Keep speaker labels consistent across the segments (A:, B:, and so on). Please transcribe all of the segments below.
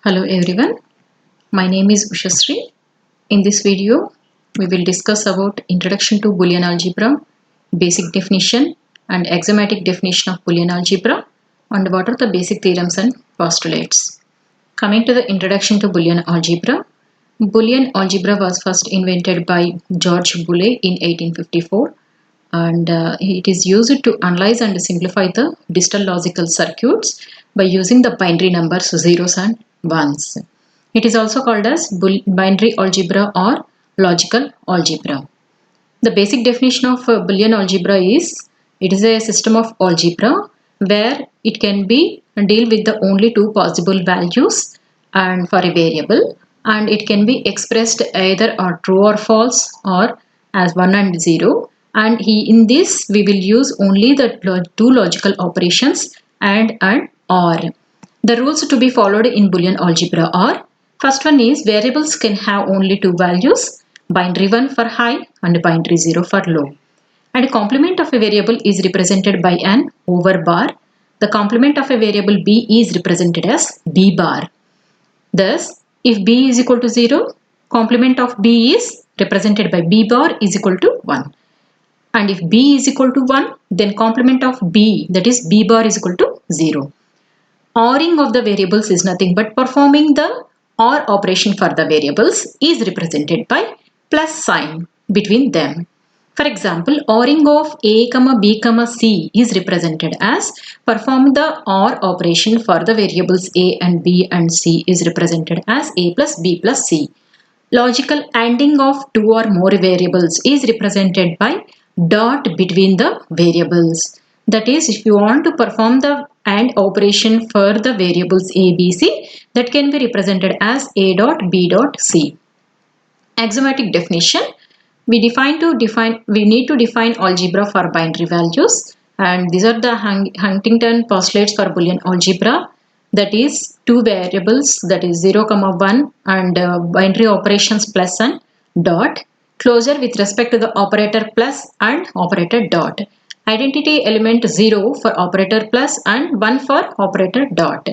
A: Hello everyone, my name is Ushasri. In this video, we will discuss about Introduction to Boolean Algebra, basic definition and axiomatic definition of Boolean Algebra, and what are the basic theorems and postulates. Coming to the Introduction to Boolean Algebra, Boolean algebra was first invented by George Boole in 1854 and it is used to analyze and simplify the digital logical circuits by using the binary numbers zeros and ones. It is also called as binary algebra or logical algebra. The basic definition of Boolean algebra is it is a system of algebra where it can be deal with the only two possible values and for a variable, and it can be expressed either or true or false or as 1 and 0, and in this we will use only the two logical operations and or. The rules to be followed in Boolean algebra are: first one is variables can have only two values, binary 1 for high and binary 0 for low. And a complement of a variable is represented by an over bar. The complement of a variable b is represented as b bar. Thus, if b is equal to 0, complement of b is represented by b bar is equal to 1. And if b is equal to 1, then complement of b, that is b bar, is equal to 0. ORing of the variables is nothing but performing the OR operation for the variables is represented by plus sign between them. For example, ORing of a, b, c is represented as perform the OR operation for the variables a and b and c is represented as a plus b plus c. Logical ANDing of two or more variables is represented by dot between the variables. That is, if you want to perform the AND operation for the variables a, b, c, that can be represented as a dot b dot c. Axiomatic definition. We need to define algebra for binary values, and these are the Huntington postulates for Boolean algebra. That is two variables, that is 0, 1 and binary operations plus and dot. Closure with respect to the operator plus and operator dot. Identity element 0 for operator plus and 1 for operator dot.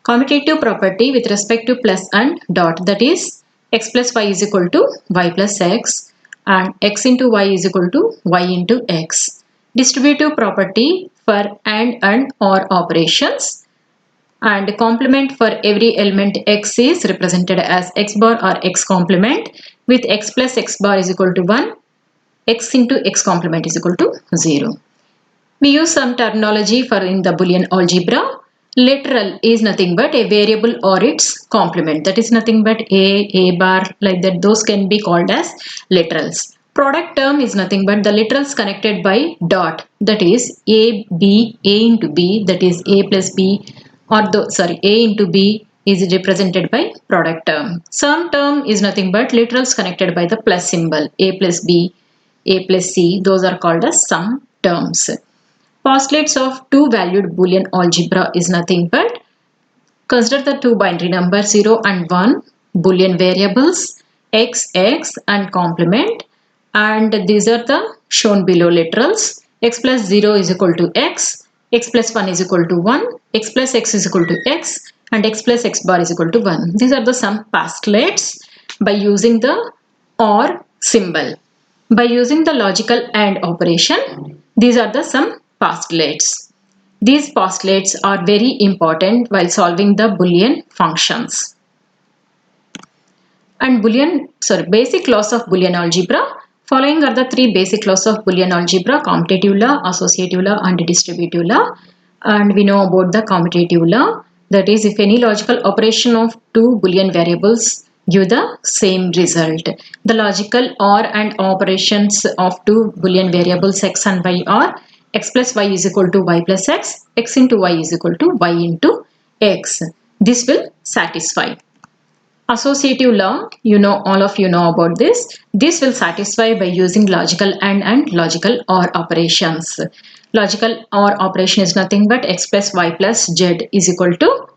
A: Commutative property with respect to plus and dot, that is x plus y is equal to y plus x and x into y is equal to y into x. Distributive property for and or operations, and complement for every element x is represented as x bar or x complement with x plus x bar is equal to 1, x into x complement is equal to 0. We use some terminology for in the Boolean algebra. Literal is nothing but a variable or its complement. That is nothing but a bar, like that. Those can be called as literals. Product term is nothing but the literals connected by dot. That is a into b. That is a plus b, or a into b is represented by product term. Sum term is nothing but literals connected by the plus symbol. A plus b, a plus c. Those are called as sum terms. Postulates of two-valued Boolean algebra is nothing but consider the two binary numbers 0 and 1, Boolean variables x, and complement, and these are the shown below literals. X plus 0 is equal to x plus 1 is equal to 1, x plus x is equal to x, and x plus x bar is equal to 1. These are the some postulates by using the OR symbol. By using the logical AND operation, these are the some postulates. These postulates are very important while solving the Boolean functions. And basic laws of Boolean algebra. Following are the three basic laws of Boolean algebra: commutative law, associative law, and distributive law. And we know about the commutative law. That is, if any logical operation of two Boolean variables give the same result. The logical OR and operations of two Boolean variables x and y are x plus y is equal to y plus x, x into y is equal to y into x. This will satisfy. Associative law, all of you know about this. This will satisfy by using logical and logical OR operations. Logical OR operation is nothing but x plus y plus z is equal to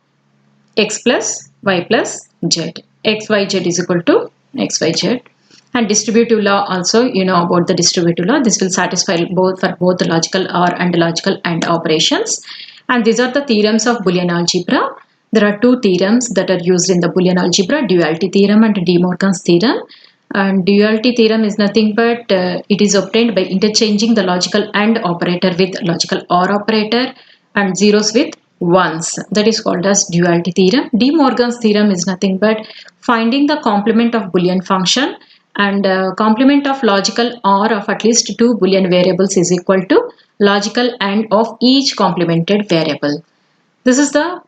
A: x plus y plus z. X, y, z is equal to x, y, z. And distributive law also, about the distributive law. This will satisfy both for both the logical OR and logical AND operations. And these are the theorems of Boolean algebra. There are two theorems that are used in the Boolean algebra, duality theorem and De Morgan's theorem. And duality theorem is nothing but it is obtained by interchanging the logical AND operator with logical OR operator and zeros with ones. That is called as duality theorem. De Morgan's theorem is nothing but finding the complement of Boolean function, and complement of logical OR of at least two Boolean variables is equal to logical AND of each complemented variable. This is the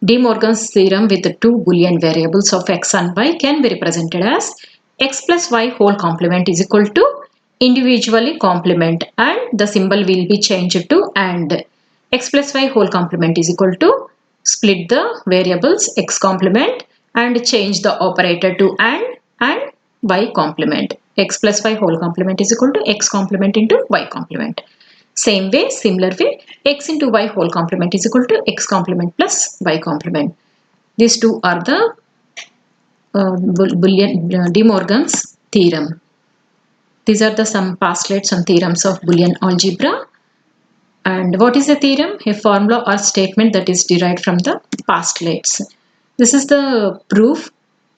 A: De Morgan's theorem with the two Boolean variables of x and y can be represented as x plus y whole complement is equal to individually complement, and the symbol will be changed to AND. X plus y whole complement is equal to split the variables x complement and change the operator to and y complement. X plus y whole complement is equal to x complement into y complement. Same way, similar way, x into y whole complement is equal to x complement plus y complement. These two are the De Morgan's theorem. These are the some postulates and theorems of Boolean algebra. And what is a theorem? A formula or statement that is derived from the postulates. This is the proof.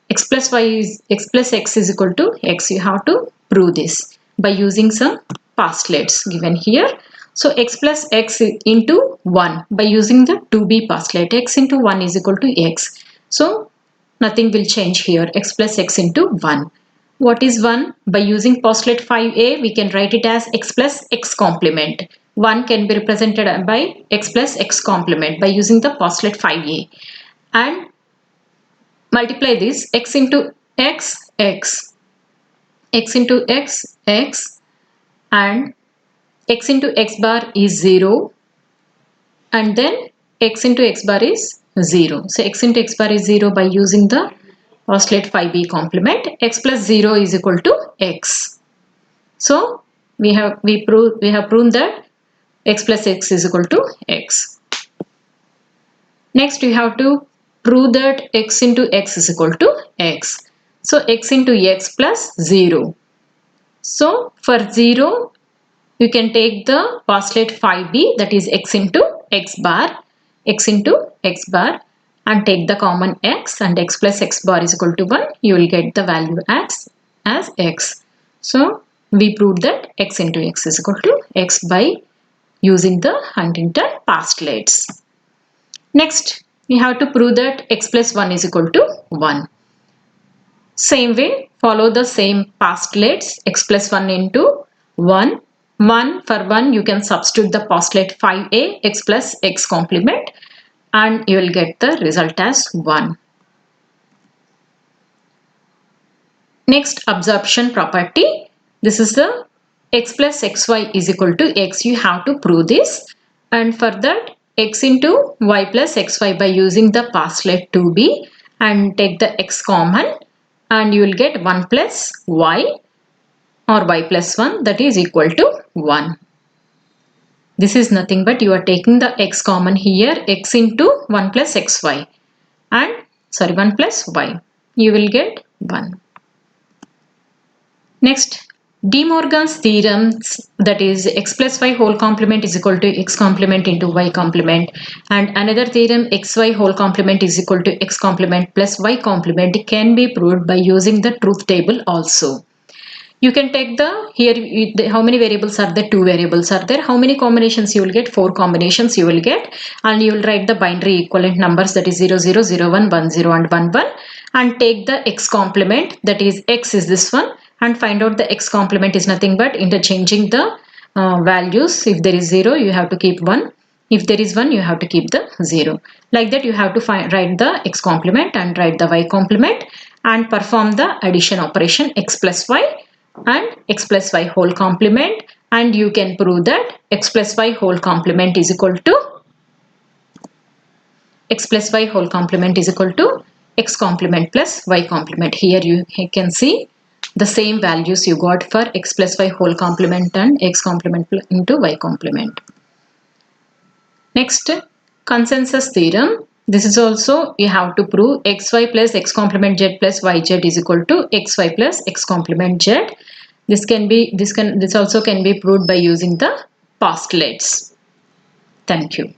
A: X plus x is equal to x. You have to prove this by using some postulates given here. So x plus x into 1 by using the 2b postulate. X into 1 is equal to x. So nothing will change here. X plus x into 1. What is 1? By using postulate 5a, we can write it as x plus x complement. 1 can be represented by x plus x complement by using the postulate 5a. And multiply this x into x, x into x, x, and x into x bar is 0, and then x into x bar is 0. So x into x bar is 0 by using the postulate 5b complement. X plus 0 is equal to x. So we have proven that x plus x is equal to x. Next we have to prove that x into x is equal to x. So x into x plus 0. So for 0, you can take the postulate 5b, that is x into x bar, and take the common x, and x plus x bar is equal to 1. You will get the value as x. So we proved that x into x is equal to x by using the Huntington postulates. Next, we have to prove that x plus 1 is equal to 1. Same way, follow the same postulates. X plus 1 into 1. 1 for 1, you can substitute the postulate 5a, x plus x complement, and you will get the result as 1. Next, absorption property. This is the x plus xy is equal to x. You have to prove this, and for that x into y plus xy by using the postulate 2b and take the x common, and you will get 1 plus y or y plus 1, that is equal to 1. This is nothing but you are taking the x common here, x into 1 plus xy, and 1 plus y. You will get 1. Next, De Morgan's theorems, that is x plus y whole complement is equal to x complement into y complement, and another theorem xy whole complement is equal to x complement plus y complement can be proved by using the truth table also. You can take how many variables are there? 2 variables are there. How many combinations you will get? 4 combinations you will get, and you will write the binary equivalent numbers, that is 0, 0, 0, 1, 1, 0 and 1, 1, and take the x complement, that is x is this one, and find out the x complement is nothing but interchanging the values. If there is 0, you have to keep 1. If there is 1, you have to keep the 0. Like that you have to write the x complement and write the y complement and perform the addition operation x plus y and x plus y whole complement, and you can prove that x plus y whole complement is equal to x complement plus y complement. Here you can see the same values you got for x plus y whole complement and x complement into y complement. Next, consensus theorem. This is also you have to prove xy plus x complement z plus yz is equal to xy plus x complement z. This also can be proved by using the postulates. Thank you.